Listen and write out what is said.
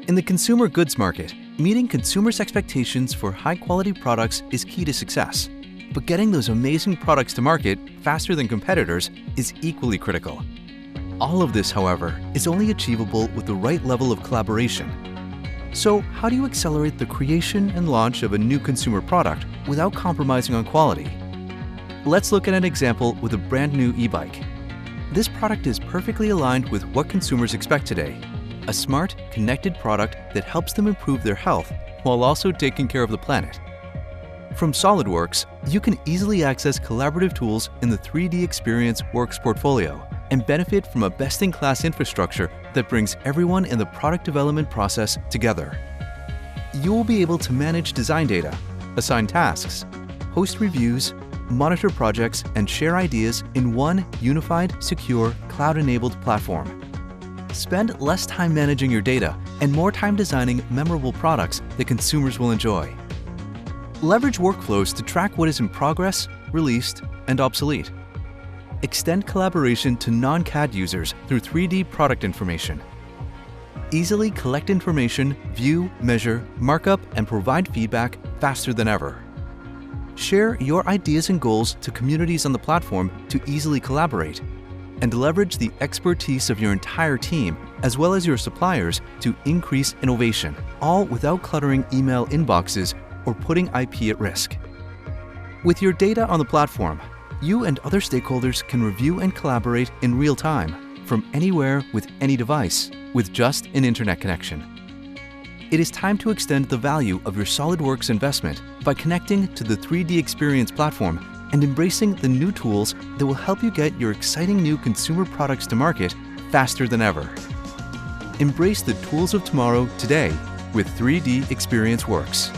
In the consumer goods market, meeting consumers' expectations for high-quality products is key to success. But getting those amazing products to market faster than competitors is equally critical. All of this, however, is only achievable with the right level of collaboration. So, how do you accelerate the creation and launch of a new consumer product without compromising on quality? Let's look at an example with a brand new e-bike. This product is perfectly aligned with what consumers expect today: a smart, connected product that helps them improve their health while also taking care of the planet. From SolidWorks, you can easily access collaborative tools in the 3DEXPERIENCE Works portfolio and benefit from a best-in-class infrastructure that brings everyone in the product development process together. You will be able to manage design data, assign tasks, host reviews, monitor projects, and share ideas in one unified, secure, cloud-enabled platform. Spend less time managing your data and more time designing memorable products that consumers will enjoy. Leverage workflows to track what is in progress, released, and obsolete. Extend collaboration to non-CAD users through 3D product information. Easily collect information, view, measure, markup, and provide feedback faster than ever. Share your ideas and goals to communities on the platform to easily collaborate, and leverage the expertise of your entire team as well as your suppliers to increase innovation, all without cluttering email inboxes or putting IP at risk. With your data on the platform, you and other stakeholders can review and collaborate in real time from anywhere with any device with just an internet connection. It is time to extend the value of your SolidWorks investment by connecting to the 3DEXPERIENCE platform and embracing the new tools that will help you get your exciting new consumer products to market faster than ever. Embrace the tools of tomorrow today with 3DEXPERIENCE Works.